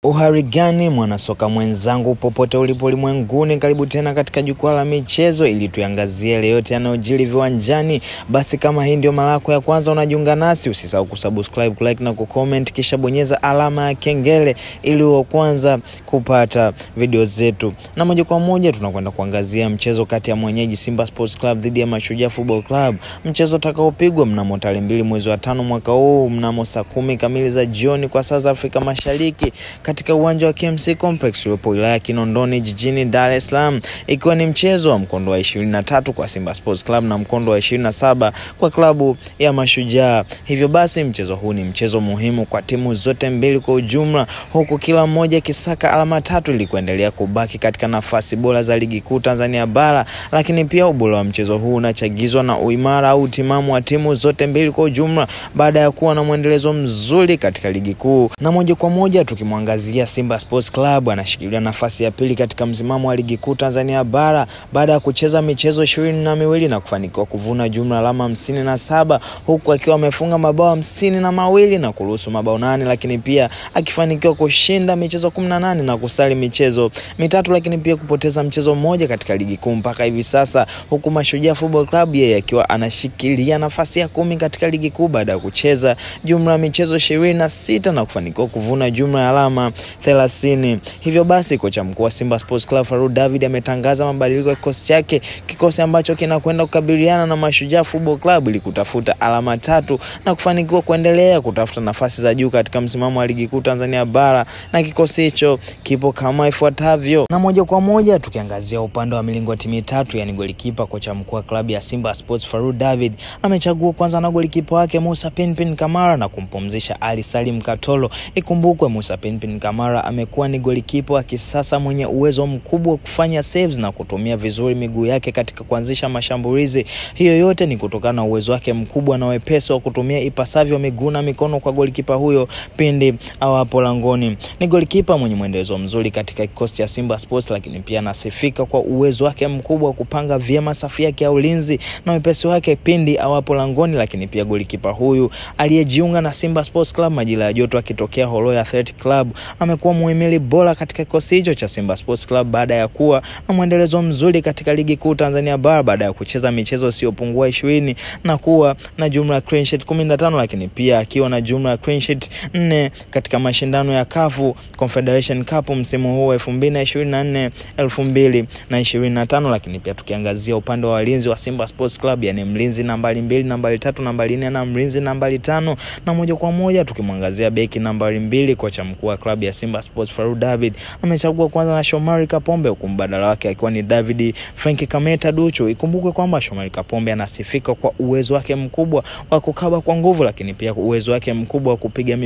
Uhari gani mwanasoka mwenzangu popote ulipo ulimwenguni, karibu tena katika jukwaa la michezo ili tuangazie yale yote yanayojiri viwanjani. Basi kama hii ndio mara yako ya kwanza unajiunga nasi, usisahau kusubscribe, kulike na kucomment, kisha bonyeza alama ya kengele ili uwe kwanza kupata video zetu. Na moja kwa moja tunakwenda kuangazia mchezo kati ya mwenyeji Simba Sports Club dhidi ya Mashujaa Football Club. Mchezo utakaopigwa mnamo tarehe 2 mwezi wa 5 mwaka huu mnamo saa 10 kamili za jioni kwa saa za Afrika Mashariki katika uwanja wa KMC Complex uliopo wilaya ya Kinondoni jijini Dar es Salaam, ikiwa ni mchezo wa mkondo wa 23 kwa Simba Sports Club na mkondo wa 27 kwa klabu ya Mashujaa. Hivyo basi mchezo huu ni mchezo muhimu kwa timu zote mbili kwa ujumla, huku kila mmoja kisaka alama 3 ili kuendelea kubaki katika nafasi bora za ligi kuu Tanzania bara. Lakini pia ubora wa mchezo huu unachagizwa na uimara au timamu wa timu zote mbili kwa ujumla baada ya kuwa na mwendelezo mzuri katika ligi kuu. Na moja kwa moja tukimwangazia Simba Sports Club, anashikilia nafasi ya pili katika msimamo wa ligi kuu Tanzania bara baada ya kucheza michezo 22 na kufanikiwa kuvuna jumla alama 57, huku akiwa amefunga mabao 52 na kuruhusu mabao 8, lakini pia akifanikiwa kushinda michezo 18 na kusali michezo 3, lakini pia kupoteza mchezo mmoja katika ligi kuu mpaka hivi sasa, huku Mashujaa Football Club yeye akiwa anashikilia nafasi ya 10 katika ligi kuu baada ya kucheza jumla michezo 26 na kufanikiwa kuvuna jumla ya alama 30. Hivyo basi kocha mkuu wa Simba Sports Club Farouk David ametangaza mabadiliko ya kikosi chake, kikosi ambacho kinakwenda kukabiliana na Mashujaa Football Club ili kutafuta alama 3 na kufanikiwa kuendelea kutafuta nafasi za juu katika msimamo wa ligi kuu Tanzania bara, na kikosi hicho kipo kama ifuatavyo. Na moja kwa moja tukiangazia upande wa milingoti mitatu, yani golikipa, kocha mkuu wa klabu ya Simba Sports Farouk David amechagua kwanza na golikipa wake Musa Pinpin Kamara na kumpumzisha Ali Salim Katolo. Ikumbukwe Musa Pinpin Kamara amekuwa ni golikipa wa kisasa mwenye uwezo mkubwa wa kufanya saves na kutumia vizuri miguu yake katika kuanzisha mashambulizi. Hiyo yote ni kutokana na uwezo wake mkubwa na wepesi wa kutumia ipasavyo miguu na mikono kwa golikipa huyo pindi awapo langoni. Ni golikipa mwenye mwendelezo mzuri katika kikosi cha Simba Sports, lakini pia anasifika kwa uwezo wake mkubwa wa kupanga vyema safu yake ya ulinzi na wepesi wake pindi awapo langoni. Lakini pia golikipa huyu aliyejiunga na Simba Sports Club majira ya joto akitokea Horoya Athletic Club amekuwa muhimili bora katika kikosi hicho cha Simba Sports Club baada ya kuwa na mwendelezo mzuri katika ligi kuu Tanzania bara baada ya kucheza michezo isiyopungua 20 na kuwa na jumla clean sheet 15, lakini pia akiwa na jumla clean sheet 4 katika mashindano ya CAF Confederation Cup msimu huu 2024-2025. Lakini pia tukiangazia upande wa walinzi wa Simba Sports Club, yani mlinzi nambari 2, nambari 3, nambari 4 na mlinzi nambari 5. Na moja kwa moja tukimwangazia beki nambari 2, kocha mkuu wa klabu ya Simba Sports Farouk David amechagua kwanza na Shomari Kapombe, huku mbadala wake akiwa ni David Frank Kameta Ducho. Ikumbukwe kwamba Shomari Kapombe anasifika kwa uwezo wake mkubwa wa kukaba kwa nguvu, lakini pia uwezo wake mkubwa wa kupiga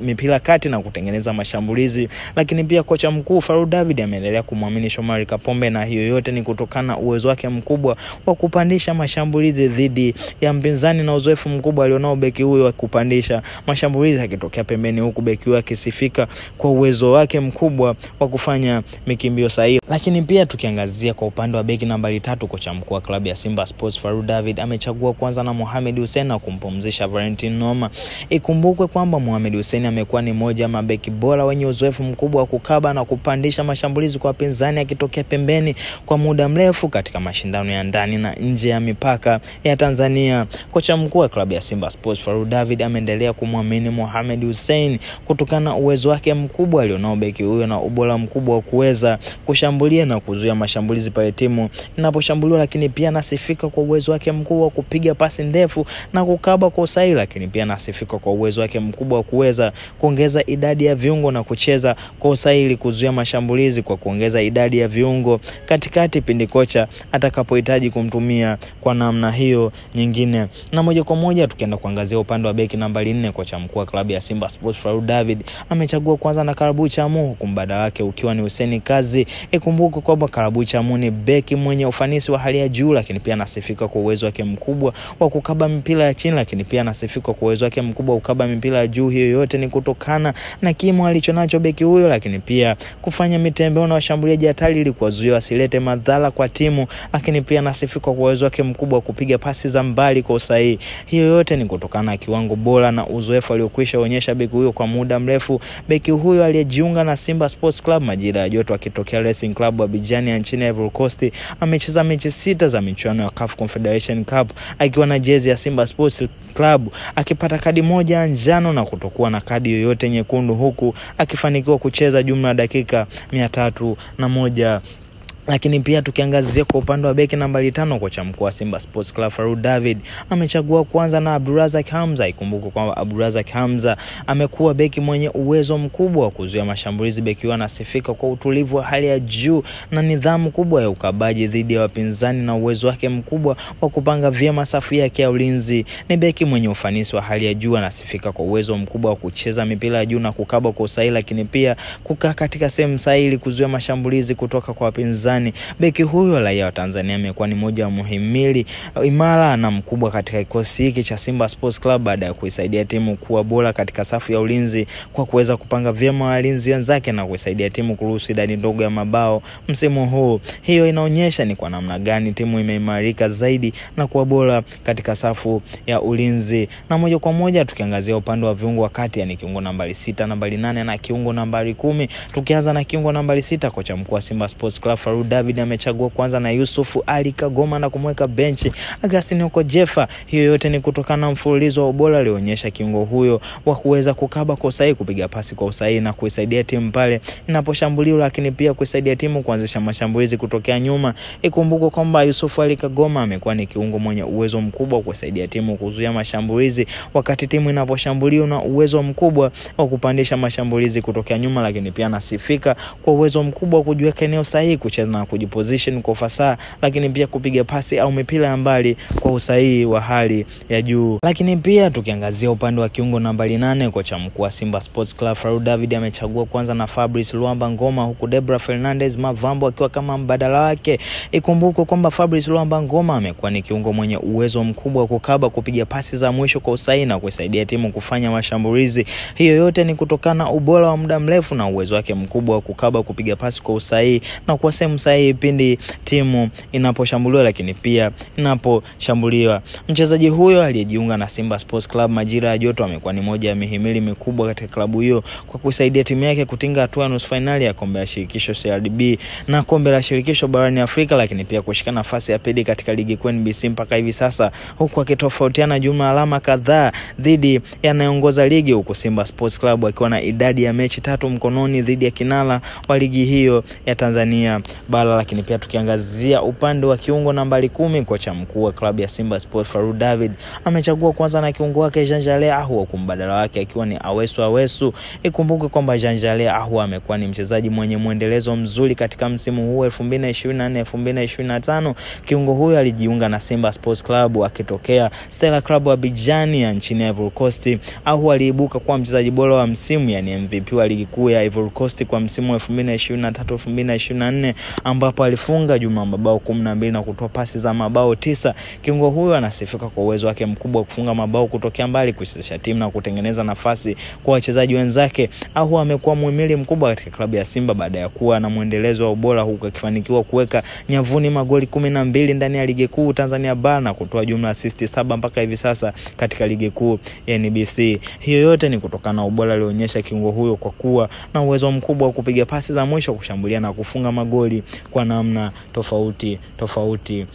mipira kati na kutengeneza mashambulizi. Lakini pia kocha mkuu Farouk David ameendelea kumwamini Shomari Kapombe, na hiyo yote ni kutokana na uwezo wake mkubwa wa kupandisha mashambulizi dhidi ya mpinzani na uzoefu mkubwa alionao beki huyo wa kupandisha mashambulizi akitokea pembeni, huku beki huyo akisifika kwa uwezo wake mkubwa wa kufanya mikimbio sahihi. Lakini pia tukiangazia kwa upande wa beki nambari 3, kocha mkuu wa klabu ya Simba Sports Farouk David amechagua kwanza na Mohamed Hussein na kumpumzisha Valentin Noma. Ikumbukwe kwamba Mohamed Hussein amekuwa ni moja ya mabeki bora wenye uzoefu mkubwa wa kukaba na kupandisha mashambulizi kwa pinzani akitokea pembeni kwa muda mrefu katika mashindano ya ndani na nje ya mipaka ya Tanzania. Kocha mkuu wa klabu ya Simba Sports Farouk David ameendelea kumwamini Mohamed Hussein kutokana na uwezo wake mkubwa alionao beki huyo na ubora mkubwa wa kuweza kushambulia na kuzuia mashambulizi pale timu inaposhambuliwa. Lakini pia anasifika kwa uwezo wake mkubwa wa kupiga pasi ndefu na kukaba kwa usahihi, lakini pia anasifika kwa uwezo wake mkubwa wa kuweza kuongeza idadi ya viungo na kucheza kwa usahihi kuzuia mashambulizi kwa kuongeza idadi ya viungo katikati pindi kocha atakapohitaji kumtumia kwa namna hiyo nyingine. Na moja kwa moja tukienda kuangazia upande wa beki nambari 4, kocha mkuu wa klabu ya Simba Sports Farouk David amechagua kwanza na Karabu Chamu, huku mbadala wake ukiwa ni Hussein Kazi. Ikumbuke kwamba Karabu Chamu ni beki mwenye ufanisi wa hali ya juu, lakini pia anasifika kwa uwezo wake mkubwa wa kukaba mipira ya chini, lakini pia anasifika kwa uwezo wake mkubwa wa kukaba mipira ya juu. Hiyo yote ni kutokana na kimo alichonacho beki huyo, lakini pia kufanya mitembeo na washambuliaji hatari ili kuwazuia wasilete madhara kwa timu, lakini pia anasifika kwa uwezo wake mkubwa wa kupiga pasi za mbali kwa usahihi. Hiyo yote ni kutokana na kiwango bora na uzoefu aliokwisha onyesha beki huyo kwa muda mrefu. Beki Beki huyo aliyejiunga na Simba Sports Club majira ya joto akitokea Racing Club Abidjan ya nchini Ivory Coast amecheza mechi 6 za michuano ya CAF Confederation Cup akiwa na jezi ya Simba Sports Club, akipata kadi moja njano na kutokuwa na kadi yoyote nyekundu, huku akifanikiwa kucheza jumla ya dakika 301. Lakini pia tukiangazia kwa upande wa beki nambari 5, kocha mkuu wa Simba Sports Club Farouk David amechagua kwanza na Abdurazak Hamza. Ikumbuke kwamba Abdurazak Hamza amekuwa beki mwenye uwezo mkubwa wa kuzuia mashambulizi. Beki huyo anasifika kwa utulivu wa hali ya juu na nidhamu kubwa ya ukabaji dhidi ya wapinzani na uwezo wake mkubwa wa kupanga vyema safu yake ya ulinzi. Ni beki mwenye ufanisi wa hali ya juu, anasifika kwa uwezo mkubwa wa kucheza mipira ya juu na kukaba kwa usahihi, lakini pia kukaa katika sehemu sahihi kuzuia mashambulizi kutoka kwa wapinzani. Beki huyo raia wa Tanzania amekuwa ni mmoja wa muhimili imara na mkubwa katika kikosi hiki cha Simba Sports Club baada ya kuisaidia timu kuwa bora katika safu ya ulinzi kwa kuweza kupanga vyema walinzi wenzake na kuisaidia timu kuruhusu idadi ndogo ya mabao msimu huu. Hiyo inaonyesha ni kwa namna gani timu imeimarika zaidi na kuwa bora katika safu ya ulinzi. Na moja kwa moja tukiangazia upande wa viungo wakati, yani kiungo nambari 6, nambari 8 na kiungo nambari 10. Tukianza na kiungo nambari 6, kocha mkuu wa Simba Sports Club Farouk David amechagua kwanza na Yusufu Ali Kagoma na kumweka benchi Augustine Okojefa. Hiyo yote ni kutokana na mfululizo wa ubora alionyesha kiungo huyo wa kuweza kukaba kwa usahihi, kupiga pasi kwa usahihi na kuisaidia timu pale inaposhambuliwa, lakini pia kuisaidia timu kuanzisha mashambulizi kutokea nyuma. Ikumbuke kwamba Yusufu Ali Kagoma amekuwa ni kiungo mwenye uwezo mkubwa wa kusaidia timu kuzuia mashambulizi wakati timu inaposhambuliwa, na uwezo mkubwa wa kupandisha mashambulizi kutokea nyuma, lakini pia anasifika kwa uwezo mkubwa wa kujiweka eneo sahihi, kucheza na kujiposition kwa ufasaha, lakini pia kupiga pasi au mipira ya mbali kwa usahihi wa hali ya juu. Lakini pia tukiangazia upande wa kiungo nambari 8, kocha mkuu wa Simba Sports Club Farouk David amechagua kwanza na Fabrice Luamba Ngoma, huku Debra Fernandez Mavambo akiwa kama mbadala wake. Ikumbuke kwamba Fabrice Luamba Ngoma amekuwa ni kiungo mwenye uwezo mkubwa wa kukaba, kupiga pasi za mwisho kwa usahihi na kusaidia timu kufanya mashambulizi. Hiyo yote ni kutokana na ubora wa muda mrefu na uwezo wake mkubwa wa kukaba, kupiga pasi kwa usahihi na kwa sehemu sahihi pindi timu inaposhambuliwa, lakini pia inaposhambuliwa. Mchezaji huyo aliyejiunga na Simba Sports Club majira ya joto amekuwa ni moja ya mihimili mikubwa katika klabu hiyo kwa kusaidia timu yake kutinga hatua ya nusu finali ya kombe la shirikisho CRDB na kombe la shirikisho barani Afrika, lakini pia kushika nafasi ya pili katika ligi kuu NBC mpaka hivi sasa, huku akitofautiana jumla alama kadhaa dhidi ya anayeongoza ligi, huku Simba Sports Club akiwa na idadi ya mechi 3 mkononi dhidi ya kinara wa ligi hiyo ya Tanzania bara. Lakini pia tukiangazia upande wa kiungo nambari 10, kocha mkuu wa klabu ya Simba Sports Farouk David amechagua kwanza na kiungo wake Jean Jalea Ahua, kumbadala wake akiwa ni Awesu. Ikumbuke kwamba Jean Jalea Ahua amekuwa ni mchezaji mwenye muendelezo mzuri katika msimu huu 2024-2025. Kiungo huyo alijiunga na Simba Sports Club akitokea Stella Club Abidjan ya nchini Ivory Coast. Ahua aliibuka kuwa mchezaji bora wa msimu, yani MVP wa ligi kuu ya Ivory Coast kwa msimu 2023-2024, ambapo alifunga jumla mabao 12 na kutoa pasi za mabao 9. Kiungo huyo anasifika kwa uwezo wake mkubwa wa kufunga mabao kutokea mbali, kuchezesha timu na kutengeneza nafasi kwa wachezaji wenzake. Ahua amekuwa muhimili mkubwa katika klabu ya Simba baada ya kuwa na muendelezo wa ubora, huku akifanikiwa kuweka nyavuni magoli 12 ndani ya ligi kuu Tanzania bara na kutoa jumla assist 7 mpaka hivi sasa katika ligi kuu ya NBC. Hiyo yote ni kutokana na ubora alionyesha kiungo huyo kwa kuwa na uwezo mkubwa wa kupiga pasi za mwisho, kushambulia na kufunga magoli kwa namna tofauti.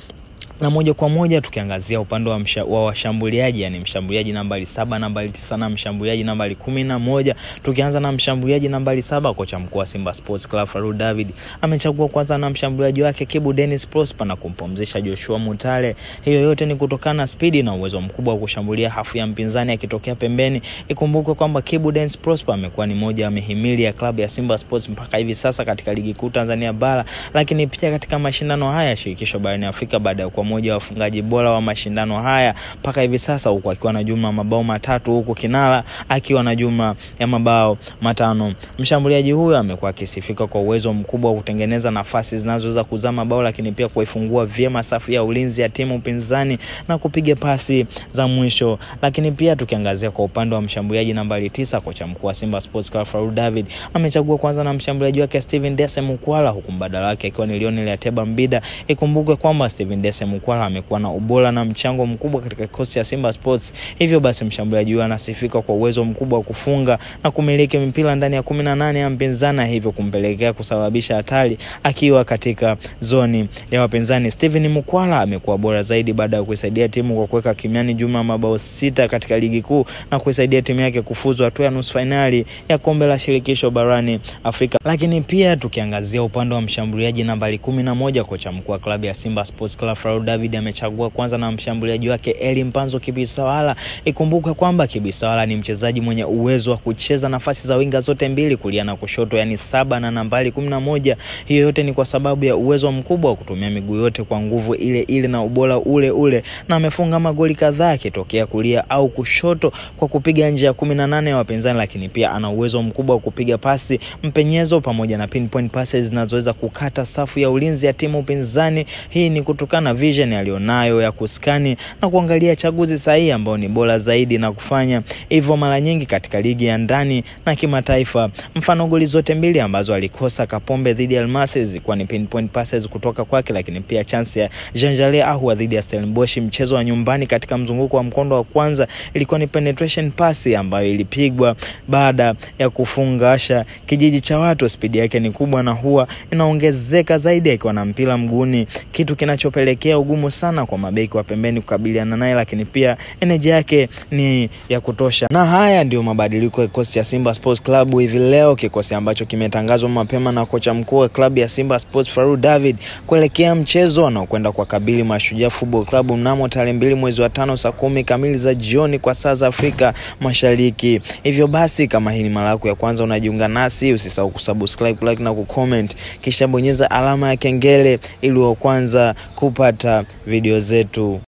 Na moja kwa moja tukiangazia upande wa washambuliaji, yani mshambuliaji nambari 7, nambari 9 na mshambuliaji nambari 11. Tukianza na mshambuliaji nambari 7, kocha mkuu wa Simba Sports Club Farouk David amechagua kwanza na mshambuliaji wake Kibu Dennis Prosper na kumpumzisha Joshua Mutale. Hiyo yote ni kutokana na spidi na uwezo mkubwa wa kushambulia hafu ya mpinzani akitokea pembeni. Ikumbuke kwamba Kibu Dennis Prosper amekuwa ni moja ya mihimili ya klabu ya Simba Sports mpaka hivi sasa katika ligi kuu Tanzania bara, lakini pia katika mashindano haya shirikisho barani Afrika baada ya mmoja wa wafungaji bora wa mashindano haya mpaka hivi sasa, huku akiwa na jumla mabao 3, huku kinara akiwa na jumla ya mabao 5. Mshambuliaji huyo amekuwa akisifika kwa uwezo mkubwa wa kutengeneza nafasi zinazoweza kuzaa mabao, lakini pia kuifungua vyema safu ya ulinzi ya timu pinzani na kupiga pasi za mwisho. Lakini pia tukiangazia kwa upande wa mshambuliaji nambari 9, kocha mkuu wa Simba Sports Club Farouk David amechagua kwanza na mshambuliaji wake Steven Dese Mukwala, huku mbadala wake akiwa ni Lionel Ateba Mbida. Ikumbuke kwamba Steven Dese Mukwala amekuwa na ubora na mchango mkubwa katika kikosi cha Simba Sports. Hivyo basi mshambuliaji huyo anasifika kwa uwezo mkubwa wa kufunga na kumiliki mpira ndani ya 18 ya mpinzani, hivyo kumpelekea kusababisha hatari akiwa katika zoni ya wapinzani. Steven Mukwala amekuwa bora zaidi baada ya kuisaidia timu kwa kuweka kimiani jumla mabao 6 katika ligi kuu na kuisaidia timu yake kufuzu hatua ya nusu finali ya kombe la shirikisho barani Afrika. Lakini pia tukiangazia upande wa mshambuliaji nambari 11, kocha mkuu wa klabu ya Simba Sports Club Fadlu David amechagua kwanza na mshambuliaji wake Eli Mpanzo Kibisawala. Ikumbuke kwamba Kibisawala ni mchezaji mwenye uwezo wa kucheza nafasi za winga zote mbili, kulia na kushoto, yani 7 na nambari 11. Hiyo yote ni kwa sababu ya uwezo mkubwa wa kutumia miguu yote kwa nguvu ile ile na ubora ule ule, na amefunga magoli kadhaa akitokea kulia au kushoto kwa kupiga nje ya 18 ya wapinzani. Lakini pia ana uwezo mkubwa wa kupiga pasi mpenyezo pamoja na pinpoint passes zinazoweza kukata safu ya ulinzi ya timu pinzani. Hii ni kutokana na vision alionayo ya kuskani na kuangalia chaguzi sahihi ambao ni bora zaidi na kufanya hivyo mara nyingi katika ligi ya ndani na kimataifa. Mfano goli zote mbili ambazo alikosa Kapombe dhidi ya Almasi zilikuwa ni pinpoint passes kutoka kwake, lakini pia chance ya Jean-Jale Ahua dhidi ya Stellenbosch mchezo wa nyumbani katika mzunguko wa mkondo wa kwanza ilikuwa ni penetration pass ambayo ilipigwa baada ya kufungasha kijiji cha watu. Speed yake ni kubwa na huwa inaongezeka zaidi akiwa na mpira mguuni, kitu kinachopelekea ugumu sana kwa mabeki wa pembeni kukabiliana naye, lakini pia energy yake ni ya kutosha. Na haya ndio mabadiliko ya kikosi cha Simba Sports Club hivi leo, kikosi ambacho kimetangazwa mapema na kocha mkuu wa klabu ya Simba Sports Fadlu David kuelekea mchezo unaokwenda kwa kabili Mashujaa Football Club mnamo tarehe 2 mwezi wa 5 saa 10 kamili za jioni kwa saa za Afrika Mashariki. Hivyo basi kama hii ni mara yako ya kwanza unajiunga nasi, usisahau kusubscribe, like na kucomment, kisha bonyeza alama ya kengele ili uwe kwanza kupata video zetu.